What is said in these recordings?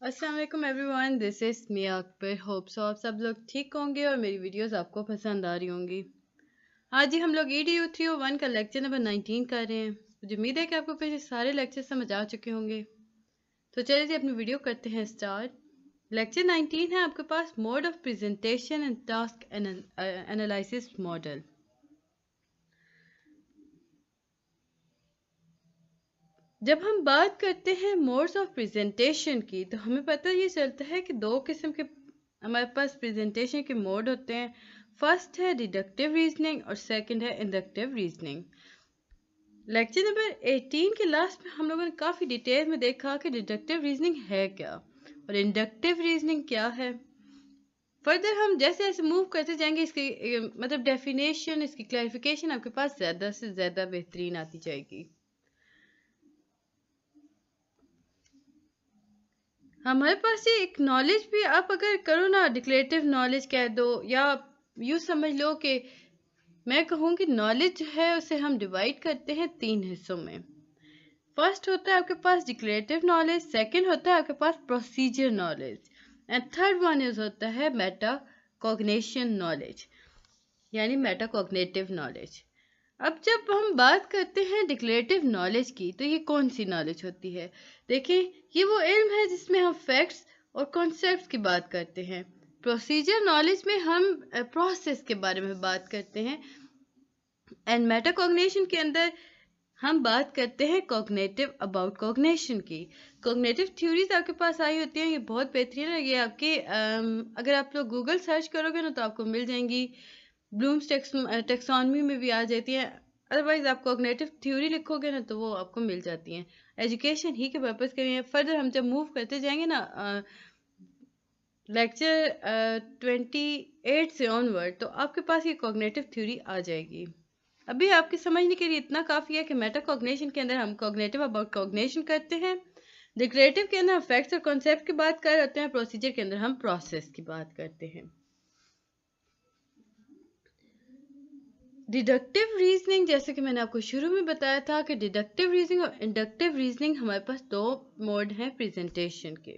अस्सलाम वालेकुम everyone, this is Miya Akbar. Hope so आप सब लोग ठीक होंगे और मेरी वीडियोस आपको पसंद आ रही होंगी। आज ही हम लोग EDU 301 का लेक्चर नंबर 19 कर रहे हैं। मुझे उम्मीद है कि आपको पिछले सारे लेक्चर समझ आ चुके होंगे। तो चलिए जी अपनी वीडियो करते हैं स्टार्ट। लेक्चर 19 है आपके पास mode of presentation and task analysis model. जब हम बात करते हैं मोड्स ऑफ प्रेजेंटेशन की तो हमें पता ये चलता है कि दो किस्म के हमारे पास प्रेजेंटेशन के मोड होते हैं। फर्स्ट है डिडक्टिव रीजनिंग और सेकंड है इंडक्टिव रीजनिंग। लेक्चर नंबर 18 के लास्ट में हम लोगों ने काफ़ी डिटेल में देखा कि डिडक्टिव रीजनिंग है क्या और इंडक्टिव रीजनिंग क्या है। फर्दर हम जैसे जैसे मूव करते जाएंगे इसकी मतलब डेफिनेशन, इसकी क्लैरिफिकेशन आपके पास ज़्यादा से ज़्यादा बेहतरीन आती जाएगी। हमारे पास ये एक नॉलेज भी आप अगर करो ना, डिक्लेरेटिव नॉलेज कह दो या यूँ समझ लो कि मैं कहूँ कि नॉलेज जो है उसे हम डिवाइड करते हैं 3 हिस्सों में। फर्स्ट होता है आपके पास डिक्लेरेटिव नॉलेज, सेकंड होता है आपके पास procedure knowledge and third one is होता है मेटा कॉग्निशन नॉलेज यानी मेटा कॉग्निटिव नॉलेज। अब जब हम बात करते हैं डिक्लेरेटिव नॉलेज की तो ये कौन सी नॉलेज होती है? देखिए, ये वो इल्म है जिसमें हम फैक्ट्स और कॉन्सेप्ट्स की बात करते हैं। प्रोसीजर नॉलेज में हम प्रोसेस के बारे में बात करते हैं एंड मेटाकॉग्निशन के अंदर हम बात करते हैं कॉग्निटिव अबाउट कॉग्निशन की। कॉग्निटिव थ्योरीज आपके पास आई होती हैं, ये बहुत बेहतरीन है। ये आपके अगर आप लोग गूगल सर्च करोगे ना तो आपको मिल जाएंगी। ब्लूम्स टेक्सोनमी में भी आ जाती हैं। अदरवाइज आप कॉग्निटिव थ्योरी लिखोगे ना तो वो आपको मिल जाती हैं। एजुकेशन ही के पर्पज़ के लिए। फर्दर हम जब मूव करते जाएंगे ना लेक्चर 28 से ऑनवर्ड तो आपके पास ये कॉग्निटिव थ्योरी आ जाएगी। अभी आपके समझने के लिए इतना काफ़ी है कि मेटा कॉग्निशन के अंदर हम कॉग्निटिव अबाउट कॉग्निशन करते हैं, डिक्लेरेटिव के अंदर हम फैक्ट्स और कॉन्सेप्ट की बात कर रहे होते हैं, प्रोसीजर के अंदर हम प्रोसेस की बात करते हैं। डिडक्टिव रीजनिंग, जैसे कि मैंने आपको शुरू में बताया था कि डिडक्टिव रीजनिंग और इंडक्टिव रीजनिंग हमारे पास दो मोड हैं प्रेजेंटेशन के।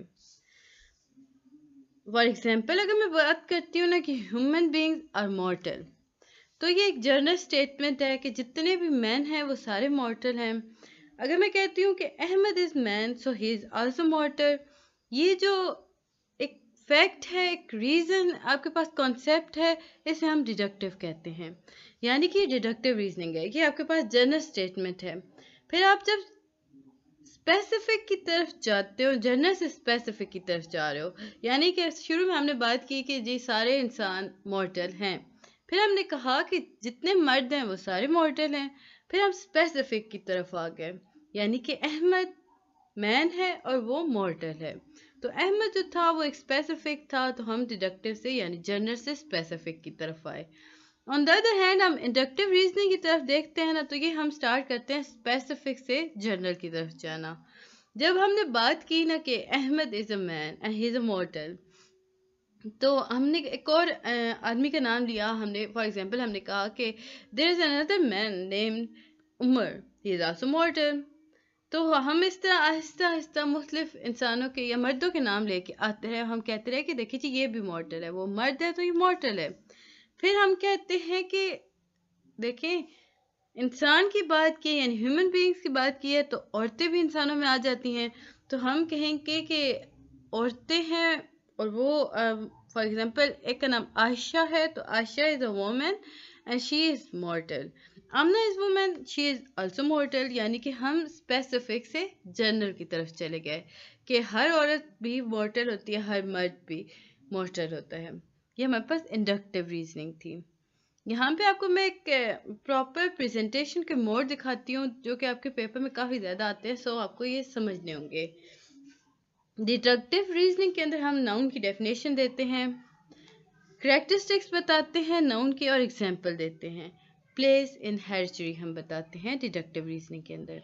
फॉर एग्जाम्पल अगर मैं बात करती हूँ ना कि ह्यूमन बींग्स आर मॉर्टल, तो ये एक जनरल स्टेटमेंट है कि जितने भी मैन हैं वो सारे मॉर्टल हैं। अगर मैं कहती हूँ कि Ahmed is man so he is also mortal, ये जो एक फैक्ट है, एक रीज़न आपके पास कॉन्सेप्ट है, इसे हम डिडक्टिव कहते हैं। यानी कि डिडक्टिव रीजनिंग है, ये आपके पास जनरल स्टेटमेंट है। फिर आप जब स्पेसिफिक की तरफ जाते हो, जनरल से स्पेसिफिक की तरफ जा रहे हो, यानी कि शुरू में हमने बात की कि जी सारे इंसान मॉर्टल हैं, फिर हमने कहा कि जितने मर्द हैं वो सारे मॉर्टल हैं, फिर हम स्पेसिफिक की तरफ आ गए, यानी कि अहमद मैन है और वो मॉर्टल है। तो अहमद जो था वो एक स्पेसिफिक था, तो हम डिडक्टिव से यानी जनरल से स्पेसिफिक की तरफ आए। ऑन द अदर हैंड हम इंडक्टिव रीजनिंग की तरफ देखते हैं ना तो ये हम स्टार्ट करते हैं स्पेसिफिक से जनरल की तरफ जाना। जब हमने बात की ना कि Ahmed is a man and he is a mortal, तो हमने एक और आदमी का नाम लिया। हमने फॉर एग्जांपल हमने कहा कि there is another man named Umar, he is also mortal. तो हम इस तरह आहिस्ता आहिस्ता मुख्तलिफ इंसानों के या मर्दों के नाम लेके आते रहे। हम कहते रहे कि देखिए जी ये भी मॉर्टल है, वो मर्द है तो ये मॉर्टल है। फिर हम कहते हैं कि देखें, इंसान की बात की यानी ह्यूमन बीइंग्स की बात की है तो औरतें भी इंसानों में आ जाती हैं। तो हम कहेंगे कि औरतें हैं और वो फॉर एग्जांपल एक का नाम आयशा है, तो Ayesha is a woman and she is mortal. Amna is woman, she is also mortal. यानी कि हम स्पेसिफिक से जनरल की तरफ चले गए कि हर औरत भी मॉर्टल होती है, हर मर्द भी मॉर्टल होता है। ये हमारे पास इंडक्टिव रीजनिंग थी। यहाँ पे आपको मैं एक प्रॉपर प्रेजेंटेशन के मोड दिखाती हूँ जो कि आपके पेपर में काफ़ी ज़्यादा आते हैं, सो आपको ये समझने होंगे। डिडक्टिव रीजनिंग के अंदर हम नाउन की डेफिनेशन देते हैं, करेक्टरिस्टिक्स बताते हैं नाउन की और एग्जाम्पल देते हैं। प्लेस इन हैचरी हम बताते हैं डिडक्टिव रीजनिंग के अंदर।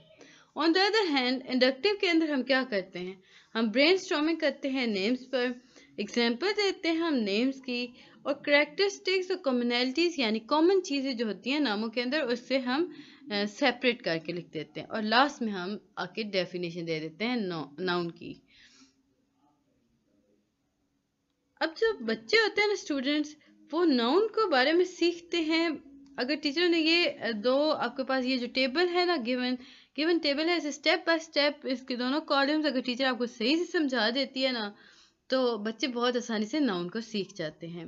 On the other hand inductive के अंदर हम क्या करते हैं, हम ब्रेन स्टॉर्मिंग करते हैं नेम्स पर, एग्जाम्पल देते हैं हम नेम्स की, और करेक्टरिस्टिक्स और कॉमनैलिटीज़ यानी कॉमन चीज़ें जो होती हैं नामों के अंदर उससे हम सेपरेट करके लिख देते हैं, और लास्ट में हम आके डेफिनेशन दे देते हैं नाउन की। अब जो बच्चे होते हैं ना, स्टूडेंट्स, वो नाउन को बारे में सीखते हैं। अगर टीचर ने ये दो आपके पास ये जो टेबल है ना, गिवन टेबल है, इसे स्टेप बाय स्टेप इसके दोनों कॉलम्स अगर टीचर आपको सही से समझा देती है ना, तो बच्चे बहुत आसानी से नाउन को सीख जाते हैं।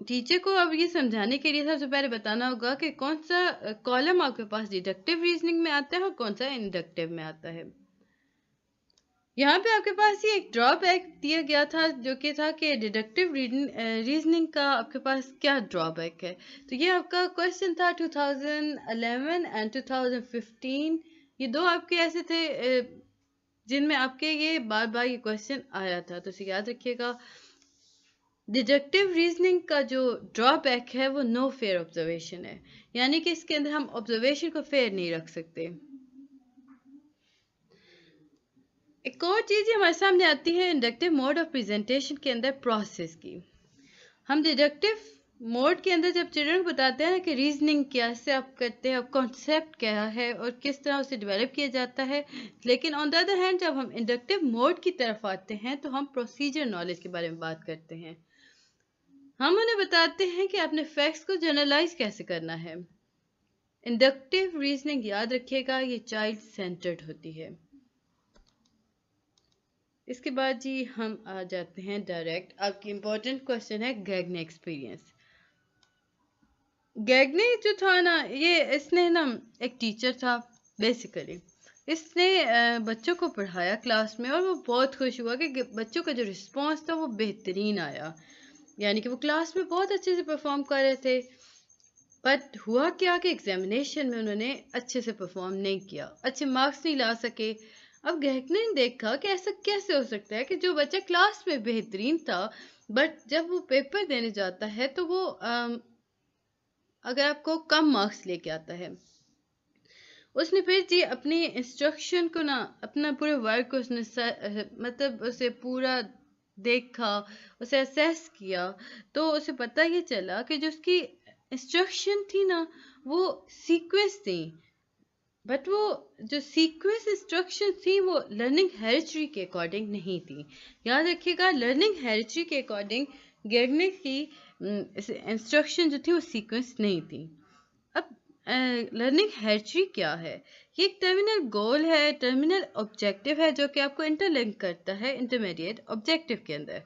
टीचर को अब ये समझाने के लिए सबसे पहले बताना होगा कि कौन सा कॉलम आपके पास डिडक्टिव रीजनिंग में आता है और कौन सा इंडक्टिव में आता है। यहाँ पे आपके पास ये एक ड्रॉबैक दिया गया था, जो कि था कि डिडक्टिव रीजनिंग का आपके पास क्या ड्रॉबैक है। तो ये आपका क्वेश्चन था 2011 एंड 2015। ये दो आपके ऐसे थे जिनमें आपके ये बार बार ये क्वेश्चन आया था, तो इसे याद रखिएगा। डिडक्टिव रीजनिंग का जो ड्रॉबैक है वो नो फेयर ऑब्जर्वेशन है, यानी कि इसके अंदर हम ऑब्जर्वेशन को फेयर नहीं रख सकते। एक और चीज़ हमारे सामने आती है इंडक्टिव मोड ऑफ प्रेजेंटेशन के अंदर प्रोसेस की। हम डिडक्टिव मोड के अंदर जब चिल्ड्रन को बताते हैं कि रीजनिंग कैसे आप करते हैं, कॉन्सेप्ट क्या है और किस तरह उसे डेवलप किया जाता है, लेकिन ऑन द अदर हैंड जब हम इंडक्टिव मोड की तरफ आते हैं तो हम प्रोसीजर नॉलेज के बारे में बात करते हैं। हम उन्हें बताते हैं कि आपने फैक्ट्स को जनरलाइज कैसे करना है। इंडक्टिव रीजनिंग याद रखिएगा ये चाइल्ड सेंटर्ड होती है। इसके बाद जी हम आ जाते हैं डायरेक्ट, आपकी इम्पोर्टेंट क्वेश्चन है गैगने एक्सपीरियंस। गैगने जो था ना, ये इसने ना एक टीचर था बेसिकली। इसने बच्चों को पढ़ाया क्लास में और वो बहुत खुश हुआ कि बच्चों का जो रिस्पांस था वो बेहतरीन आया, यानी कि वो क्लास में बहुत अच्छे से परफॉर्म कर रहे थे। बट हुआ क्या कि एग्जामिनेशन में उन्होंने अच्छे से परफॉर्म नहीं किया, अच्छे मार्क्स नहीं ला सके। अब गैगने ने देखा कि ऐसा कैसे हो सकता है कि जो बच्चा क्लास में बेहतरीन था बट जब वो पेपर देने जाता है तो वो अगर आपको कम मार्क्स लेके आता है। उसने फिर जी अपनी इंस्ट्रक्शन को ना, अपना पूरे वर्क को उसने मतलब उसे पूरा देखा, उसे असेस किया, तो उसे पता ये चला कि जो उसकी इंस्ट्रक्शन थी ना वो सीक्वेंस थी, बट वो जो सीक्वेंस इंस्ट्रक्शन थी वो लर्निंग हेरिटरी के अकॉर्डिंग नहीं थी। याद रखिएगा, लर्निंग हेरिटरी के अकॉर्डिंग गैगने की इंस्ट्रक्शन जो थी वो सीक्वेंस नहीं थी। अब लर्निंग हेरिटरी क्या है? ये एक टर्मिनल गोल है, टर्मिनल ऑब्जेक्टिव है, जो कि आपको इंटरलिंक करता है इंटरमीडिएट ऑब्जेक्टिव के अंदर।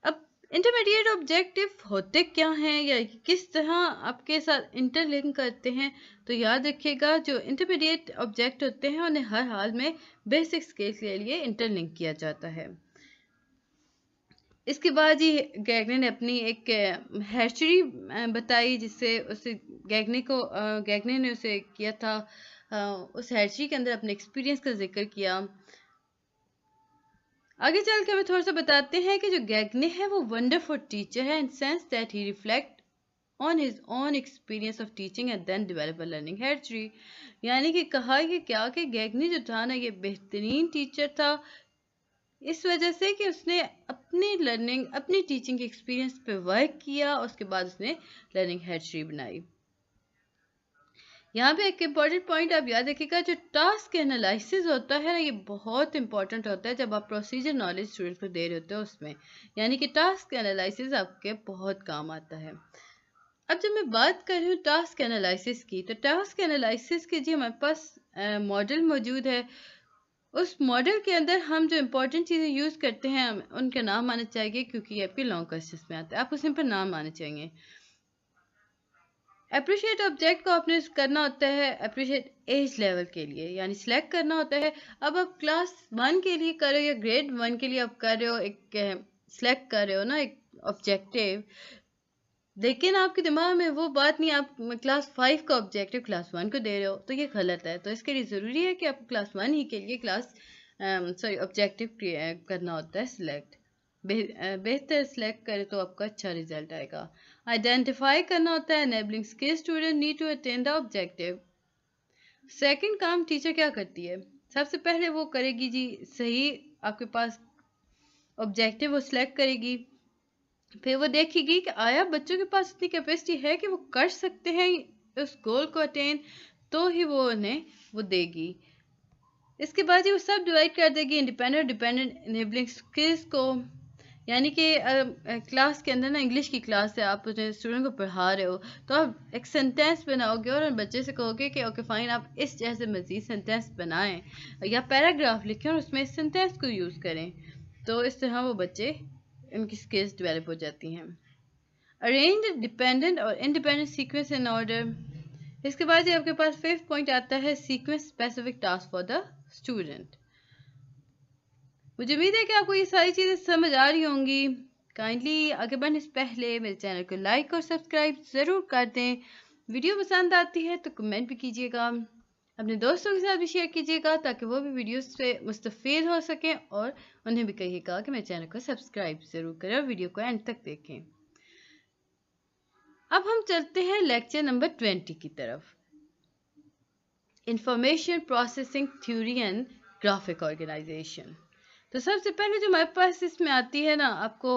अब इंटरमीडिएट ऑब्जेक्टिव होते क्या हैं या किस तरह आपके साथ इंटरलिंक करते हैं, तो याद रखिएगा जो इंटरमीडिएट ऑब्जेक्ट होते हैं उन्हें हर हाल में बेसिक स्किल्स के लिए इंटरलिंक किया जाता है। इसके बाद ही गैगने ने अपनी एक हैचरी बताई, जिससे उसे गैगने ने उसे किया था, उस हैचरी के अंदर अपने एक्सपीरियंस का जिक्र किया। आगे चल के हमें थोड़ा सा बताते हैं कि जो गैगने है वो वंडरफुल टीचर है in sense that he reflect on his own experience of teaching and then develop a learning hatchery. यानी कि कहा कि क्या कि गैगने जो था ना ये बेहतरीन टीचर था इस वजह से कि उसने अपनी लर्निंग, अपनी टीचिंग एक्सपीरियंस पे वर्क किया, उसके बाद उसने लर्निंग हैचरी बनाई। यहाँ पे एक इम्पॉर्टेंट पॉइंट आप याद रखिएगा, जो टास्क एनालिसिस होता है ना ये बहुत इंपॉर्टेंट होता है जब आप प्रोसीजर नॉलेज स्टूडेंट को दे रहे होते हो उसमें, यानी कि टास्क एनालिसिस आपके बहुत काम आता है। अब जब मैं बात कर रही हूँ टास्क एनालिसिस की, तो टास्क एनालिसिस के जी हमारे पास मॉडल मौजूद है। उस मॉडल के अंदर हम जो इम्पोर्टेंट चीज़ें यूज़ करते हैं उनका नाम आना चाहिए, क्योंकि ये आपके लॉन्ग क्वेश्चंस में आता है, आपको सिंपल नाम आने चाहिए। अप्रिशिएट ऑब्जेक्ट को आपने करना होता है अप्रिशिएट एज लेवल के लिए, यानी सिलेक्ट करना होता है। अब आप क्लास 1 के लिए कर रहे हो या ग्रेड 1 के लिए आप कर रहे हो, एक सिलेक्ट कर रहे हो ना एक ऑब्जेक्टिव, लेकिन आपके दिमाग में वो बात नहीं, आप क्लास 5 का ऑब्जेक्टिव क्लास 1 को दे रहे हो, तो ये गलत है। तो इसके लिए ज़रूरी है कि आपको क्लास 1 ही के लिए ऑब्जेक्टिव करना होता है सिलेक्ट। बेहतर सिलेक्ट करें तो आपका अच्छा रिजल्ट आएगा। आइडेंटिफाई करना होता है enabling skill student need to attain the objective. Second काम टीचर क्या करती है, सबसे पहले वो करेगी जी सही आपके पास ऑब्जेक्टिव वो सिलेक्ट करेगी, फिर वो देखेगी कि आया बच्चों के पास इतनी कैपेसिटी है कि वो कर सकते हैं उस गोल को अटेन, तो ही वो उन्हें वो देगी। इसके बाद ये वो सब डिवाइड कर देगी इंडिपेंडेंट और डिपेंडेंट इनेबलिंग स्किल्स को। यानी कि क्लास के अंदर ना, इंग्लिश की क्लास है, आप अपने स्टूडेंट को पढ़ा रहे हो, तो आप एक सेंटेंस बनाओगे और बच्चे से कहोगे कि ओके फाइन, आप इस जैसे मज़ीद सेंटेंस बनाएं या पैराग्राफ लिखें और उसमें इस सेंटेंस को यूज़ करें। तो इस तरह वो बच्चे, उनकी स्किल्स डेवलप हो जाती हैं। अरेंज डिपेंडेंट और इंडिपेंडेंट सीक्वेंस इन ऑर्डर। इसके बाद ये आपके पास 5th पॉइंट आता है, sequence specific task for the student. मुझे उम्मीद है कि आपको ये सारी चीज़ें समझ आ रही होंगी। काइंडली आगे बढ़ने से पहले मेरे चैनल को लाइक और सब्सक्राइब ज़रूर कर दें। वीडियो पसंद आती है तो कमेंट भी कीजिएगा, अपने दोस्तों के साथ भी शेयर कीजिएगा ताकि वो भी वीडियो से मुस्तफ़ीद हो सकें, और उन्हें भी कहिएगा कि मेरे चैनल को सब्सक्राइब ज़रूर करें और वीडियो को एंड तक देखें। अब हम चलते हैं लेक्चर नंबर 20 की तरफ, information processing theory and graphic organisation. तो सबसे पहले जो हमारे पास इसमें आती है ना, आपको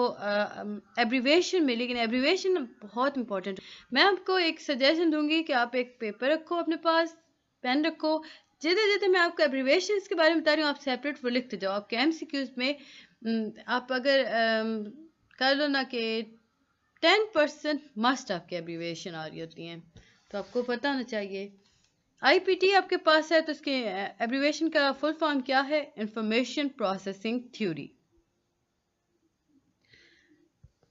एब्रीवेशन में, लेकिन एब्रीवेशन बहुत इंपॉर्टेंट। मैं आपको एक सजेशन दूंगी कि आप एक पेपर रखो अपने पास, पेन रखो, जिधर जिधर मैं आपको एब्रीवेशन के बारे में बता रही हूँ आप सेपरेट वो लिखते जाओ। आपके MCQs में आप अगर कर लो ना कि 10% मस्ट आपकी एब्रीवेशन आ रही होती हैं, तो आपको पता होना चाहिए। IPT आपके पास है तो इसके एब्रीवेशन का फुल फॉर्म क्या है? Information processing theory.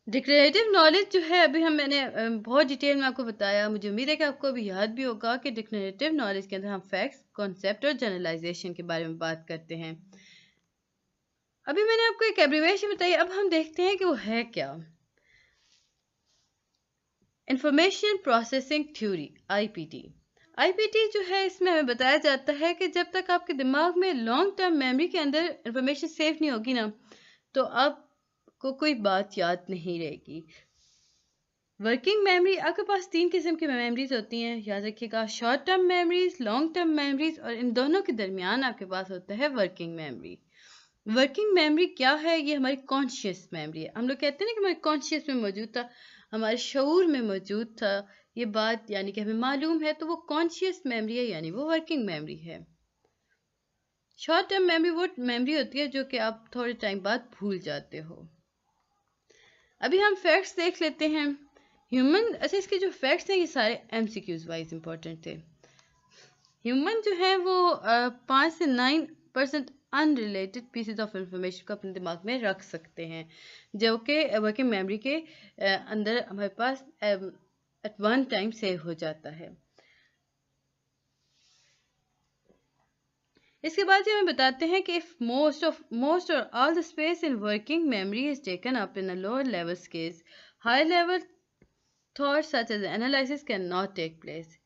Declarative knowledge जो है, अभी मैंने बहुत डिटेल में आपको बताया। मुझे उम्मीद है कि आपको अभी याद भी होगा कि डिक्लेरेटिव नॉलेज के अंदर हम फैक्ट्स, कॉन्सेप्ट और जनरलाइजेशन के बारे में बात करते हैं। अभी मैंने आपको एक एब्रीवेशन बताई, अब हम देखते हैं कि वो है क्या। इंफॉर्मेशन प्रोसेसिंग थ्योरी, IPT जो है, इसमें हमें बताया जाता है कि जब तक आपके दिमाग में लॉन्ग टर्म मेमोरी के अंदर इंफॉर्मेशन सेव नहीं होगी ना, तो आपको कोई बात याद नहीं रहेगी। वर्किंग मेमोरी, आपके पास 3 किस्म की मेमोरीज होती हैं, याद रखिएगा, short term memories, long term memories, और इन दोनों के दरमियान आपके पास होता है वर्किंग मेमोरी। वर्किंग मेमोरी क्या है? ये हमारी कॉन्शियस मेमोरी है। हम लोग कहते हैं ना कि हमारे कॉन्शियस में मौजूद था, हमारे शऊर में मौजूद था ये बात, यानी कि हमें मालूम है, तो वो कॉन्शियस मेमोरी है, यानी वो वर्किंग मेमोरी है। शॉर्ट टर्म मेमोरी वो मेमोरी होती है जो कि आप थोड़े टाइम बाद भूल जाते हो। अभी हम फैक्ट्स देख लेते हैं। ह्यूमन, अच्छा, इसके जो फैक्ट्स हैं ये सारे MCQs वाइज इंपॉर्टेंट थे। ह्यूमन जो है वो 5 से 9% अनरिलेटेड पीसेज ऑफ इंफॉर्मेशन को अपने दिमाग में रख सकते हैं, जो कि वर्किंग मेमोरी के अंदर हमारे पास एट वन टाइम सेव हो जाता है। इसके बाद ये हमें बताते हैं कि if most or all the space in working memory is taken up in a lower level skills, high level thoughts such as analysis can not take place.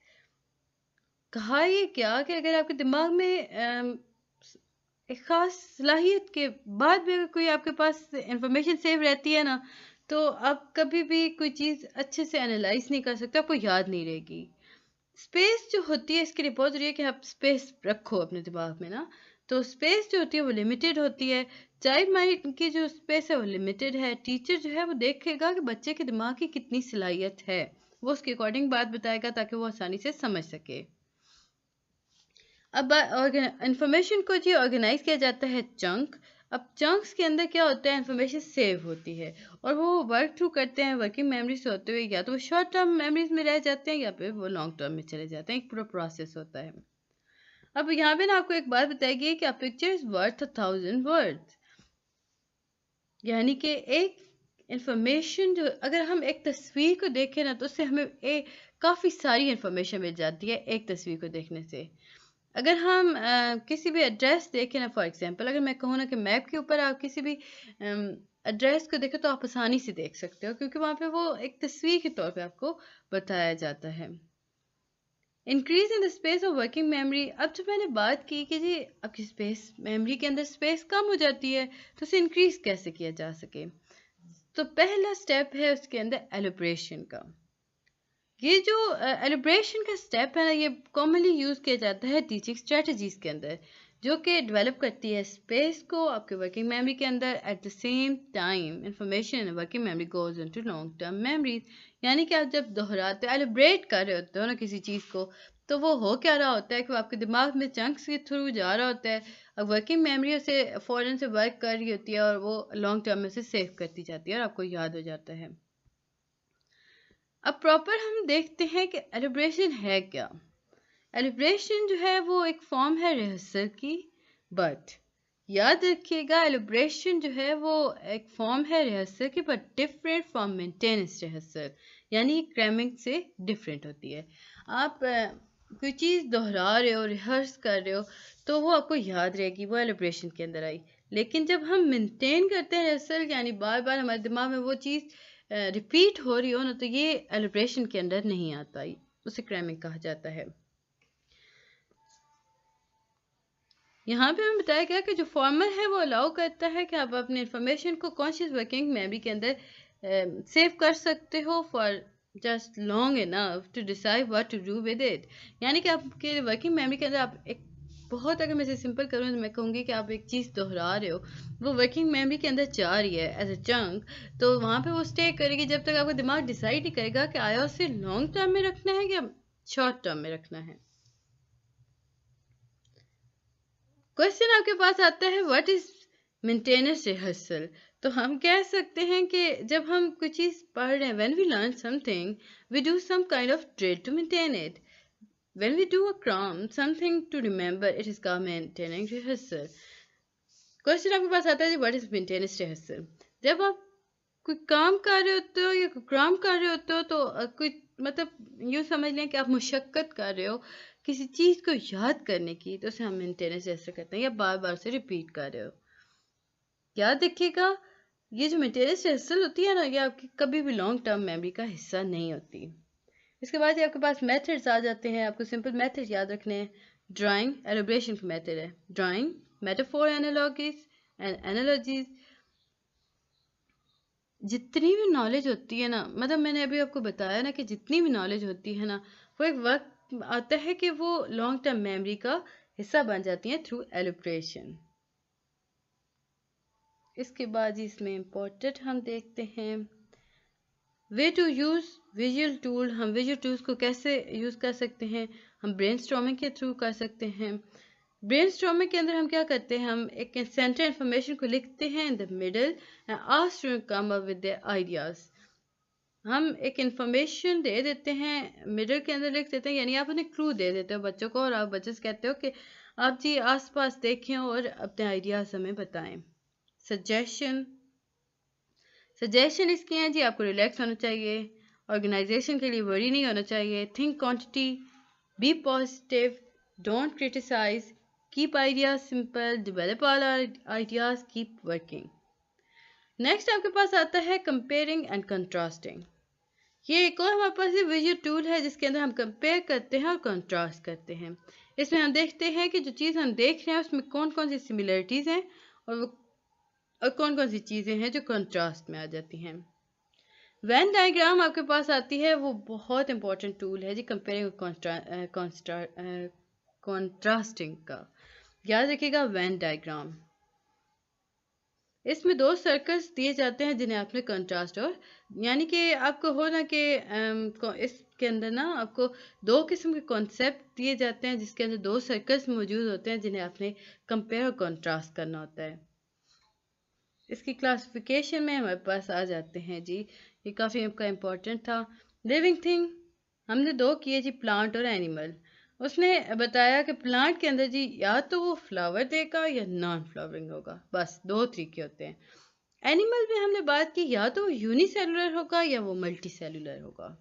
कहा ये क्या कि अगर आपके दिमाग में एक ख़ास सलाहियत के बाद भी अगर कोई आपके पास इंफॉर्मेशन सेव रहती है ना, तो आप कभी भी कोई चीज़ अच्छे से एनालाइज नहीं कर सकते, आपको याद नहीं रहेगी। स्पेस जो होती है, इसकी रिपोजिटरी है कि आप स्पेस रखो अपने दिमाग में ना, तो स्पेस जो होती है वो लिमिटेड होती है। चाइल्ड माइंड की जो स्पेस है वो लिमिटेड है। टीचर जो है वो देखेगा कि बच्चे के दिमाग की कितनी सलाहियत है, वो उसके अकॉर्डिंग बात बताएगा ताकि वो आसानी से समझ सके। अब इंफॉर्मेशन को जी ऑर्गेनाइज किया जाता है चंक। अब चंक्स के अंदर क्या होता है, इंफॉर्मेशन सेव होती है और वो वर्क थ्रू करते हैं वर्किंग मेमोरी से होते हुए, या तो वो शॉर्ट टर्म मेमोरीज में रह जाते हैं या फिर वो लॉन्ग टर्म में चले जाते हैं। एक पूरा प्रोसेस होता है। अब यहाँ पे ना आपको एक बात बताएगी कि a picture is worth 1,000 words, यानी कि एक इंफॉर्मेशन जो, अगर हम एक तस्वीर को देखें ना, तो उससे हमें काफ़ी सारी इंफॉर्मेशन मिल जाती है एक तस्वीर को देखने से। अगर हम किसी भी एड्रेस देखें ना, फॉर एग्जांपल अगर मैं कहूँ ना कि मैप के ऊपर आप किसी भी एड्रेस को देखें तो आप आसानी से देख सकते हो, क्योंकि वहाँ पे वो एक तस्वीर के तौर पे आपको बताया जाता है। Increase in the space of working memory. अब जब मैंने बात की कि जी आपकी स्पेस, मेमोरी के अंदर स्पेस कम हो जाती है, तो उसे इंक्रीज कैसे किया जा सके, तो पहला स्टेप है उसके अंदर एलिब्रेशन का। ये जो एलिब्रेशन का स्टेप है ना, ये कॉमनली यूज़ किया जाता है टीचिंग स्ट्रेटजीज के अंदर, जो कि डेवलप करती है स्पेस को आपके वर्किंग मेमोरी के अंदर। At the same time information in working memory goes into long term memories, यानी कि आप जब दोहराते एलिब्रेट कर रहे होते हो ना किसी चीज़ को, तो वो हो क्या रहा होता है कि वो आपके दिमाग में चंक्स के थ्रू जा रहा होता है, अब वर्किंग मेमोरी से फ़ौरन से वर्क कर रही होती है और वो लॉन्ग टर्म में से सेव करती जाती है और आपको याद हो जाता है। अब प्रॉपर हम देखते हैं कि एलिब्रेशन है क्या। एलिब्रेशन जो है वो एक फॉर्म है रिहर्सल की, बट याद रखिएगा एलिब्रेशन जो है वो एक फॉर्म है रिहर्सल की but different from maintenance rehearsal, यानी क्रैमिंग से डिफरेंट होती है। आप कोई चीज़ दोहरा रहे हो, रिहर्स कर रहे हो, तो वो आपको याद रहेगी, वो एलिब्रेशन के अंदर आई। लेकिन जब हम मेंटेन करते हैं रिहर्सल, यानी बार बार हमारे दिमाग में वो चीज़ रिपीट हो रही हो ना, तो ये एलिब्रेशन के अंदर नहीं आता, उसे क्रैमिंग कहा जाता है। यहाँ पे हमें बताया गया कि जो फॉर्मर है वो अलाउ करता है कि आप अपने इंफॉर्मेशन को कॉन्शियस वर्किंग मेमोरी के अंदर सेव कर सकते हो for just long enough to decide what to do with it. यानी कि आपके वर्किंग मेमोरी के अंदर आप एक बहुत, अगर मैं इसे सिंपल करूँ तो मैं कहूँगी कि आप एक चीज़ दोहरा रहे हो, वो वर्किंग मेमोरी के अंदर जा रही है एज अ चंक, तो वहाँ पे वो स्टे करेगी जब तक आपका दिमाग डिसाइड नहीं करेगा कि आया उसे लॉन्ग टर्म में रखना है या शॉर्ट टर्म में रखना है। क्वेश्चन आपके पास आता है व्हाट इज मेंटेनेंस रिहर्सल। तो हम कह सकते हैं कि जब हम कोई चीज़ पढ़ रहे हैं, when we learn something we do some kind of drill to maintain it. When we do a cram something to remember it is called maintaining rehearsal. Question आपके पास आता है व्हाट इज मेंटेनेंस रिहर्सल। जब आप कोई काम कर रहे होते हो या कोई काम कर रहे होते हो तो कोई, मतलब यूँ समझ लें कि आप मुशक्क़त कर रहे हो किसी चीज़ को याद करने की, तो उसे हम मेंटेनेंस ऐसे करते हैं, या बार बार से रिपीट कर रहे हो। याद रखिएगा, ये जो मेंटेनेंस रिहर्सल होती है ना, ये आपकी कभी भी लॉन्ग टर्म मेमोरी का हिस्सा नहीं होती। इसके बाद ये आपके पास मेथड्स आ जाते हैं, आपको सिंपल मेथड याद रखने हैं। ड्राइंग एलिब्रेशन का मेथड है। Drawing, metaphor, analogies and analogies, जितनी भी नॉलेज होती है ना, मतलब मैंने अभी आपको बताया ना कि जितनी भी नॉलेज होती है ना, वो एक वक्त आता है कि वो लॉन्ग टर्म मेमोरी का हिस्सा बन जाती हैं थ्रू एलिब्रेशन। इसके बाद इसमें इम्पोर्टेंट हम देखते हैं way to use visual tool. हम विजुअल टूल्स को कैसे यूज़ कर सकते हैं, हम ब्रेनस्टॉर्मिंग के थ्रू कर सकते हैं। ब्रेनस्टॉर्मिंग के अंदर हम क्या करते हैं, हम एक सेंटर इन्फॉर्मेशन को लिखते हैं in the middle and ask to come up with their ideas. हम एक इन्फॉर्मेशन दे देते हैं, मिडल के अंदर लिख देते हैं, यानी आप उन्हें क्लू दे देते हो बच्चों को, और आप बच्चे से कहते हो कि आप जी आसपास देखें और अपने आइडियाज़ हमें बताएं। सजेशन, सजेशन इसके हैं जी, आपको रिलैक्स होना चाहिए, ऑर्गेनाइजेशन के लिए वरी नहीं होना चाहिए, think quantity, be positive, don't criticise, keep ideas simple, develop all ideas, keep working. Next आपके पास आता है कंपेयरिंग एंड कंट्रास्टिंग। ये एक और हमारे पास विजुअल टूल है जिसके अंदर हम कंपेयर करते हैं और कंट्रास्ट करते हैं। इसमें हम देखते हैं कि जो चीज़ हम देख रहे हैं उसमें कौन कौन सी सिमिलरिटीज़ हैं और कौन कौन सी चीज़ें हैं जो कंट्रास्ट में आ जाती हैं। वेन डायग्राम आपके पास आती है, वो बहुत इंपॉर्टेंट टूल है जी कंपेयरिंग कॉन्ट्रास्टिंग का। याद रखिएगा वेन डायग्राम, इसमें दो सर्कल्स दिए जाते हैं जिन्हें आपने कंट्रास्ट, और यानी कि आपको हो ना कि इसके अंदर ना आपको दो किस्म के कॉन्सेप्ट दिए जाते हैं जिसके अंदर दो सर्कल्स मौजूद होते हैं जिन्हें आपने कंपेयर और कंट्रास्ट करना होता है। इसकी क्लासिफिकेशन में हमारे पास आ जाते हैं जी, ये काफ़ी आपका इम्पोर्टेंट था। लिविंग थिंग हमने दो किए जी, प्लांट और एनिमल। उसने बताया कि प्लांट के अंदर जी या तो वो फ्लावर देगा या नॉन फ्लावरिंग होगा, बस दो तरीके होते हैं। एनिमल में हमने बात की या तो वो यूनिसेलुलर होगा या वो मल्टी सेलुलर होगा।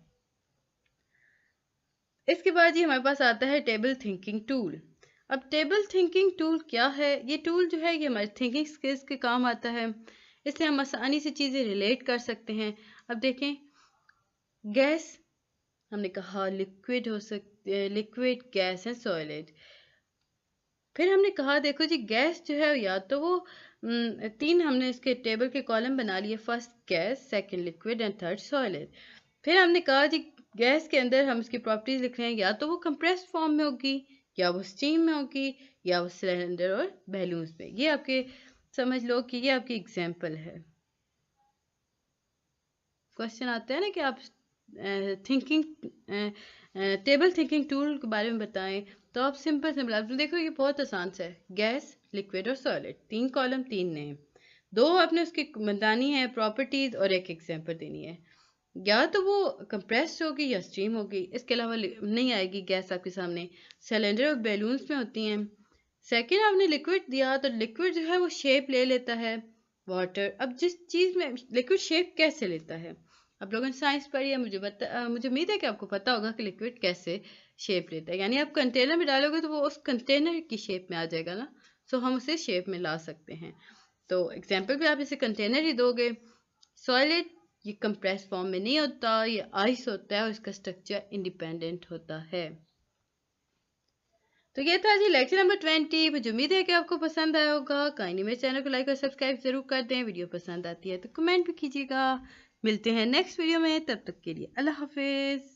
इसके बाद जी हमारे पास आता है टेबल थिंकिंग टूल। अब टेबल थिंकिंग टूल क्या है, ये टूल जो है ये हमारी थिंकिंग स्किल्स के काम आता है, इससे हम आसानी से चीज़ें रिलेट कर सकते हैं। अब देखें, गैस हमने कहा लिक्विड हो सकती है, लिक्विड, गैस है, सॉलिड। फिर हमने कहा देखो जी गैस जो है या तो वो तीन हमने इसके टेबल के कॉलम बना लिए, first gas, second liquid and third solid. फिर हमने कहा जी गैस के अंदर हम इसकी प्रॉपर्टीज लिख रहे हैं, या तो वो कंप्रेस्ड फॉर्म में होगी, या वो स्टीम में होगी, या वो सिलेंडर और बैलून्स में। ये आपके समझ लो कि ये आपकी एग्जाम्पल है। क्वेश्चन आता है ना कि आप थिंकिंग टेबल थिंकिंग टूल के बारे में बताएं तो आप सिंपल आप देखो ये बहुत आसान सा है। गैस, लिक्विड और सॉलिड, 3 कॉलम 3 नेम, 2 आपने उसकी बतानी है प्रॉपर्टीज और एक एग्जांपल देनी है। या तो वो कंप्रेस्ड होगी या स्टीम होगी, इसके अलावा नहीं आएगी गैस आपके सामने। सिलेंडर और बैलून्स में होती हैं। सेकंड आपने लिक्विड दिया तो लिक्विड जो है वो शेप ले लेता है वाटर। अब जिस चीज़ में लिक्विड शेप कैसे लेता है, आप लोगों ने साइंस पढ़ी है, मुझे उम्मीद है कि आपको पता होगा कि लिक्विड कैसे शेप लेता है। यानी आप कंटेनर में डालोगे तो वो उस कंटेनर की शेप में आ जाएगा ना, सो हम उसे शेप में ला सकते हैं। तो एग्जाम्पल भी आप इसे कंटेनर ही दोगे। सॉलिड ये कंप्रेस फॉर्म में नहीं होता, ये आइस होता है और इसका स्ट्रक्चर इंडिपेंडेंट होता है। तो ये था जी लेक्चर नंबर 20। मुझे उम्मीद है कि आपको पसंद आया होगा। काइंडली मेरे चैनल को लाइक और सब्सक्राइब जरूर कर दें। वीडियो पसंद आती है तो कमेंट भी कीजिएगा। मिलते हैं नेक्स्ट वीडियो में, तब तक के लिए अल्लाह हाफिज़।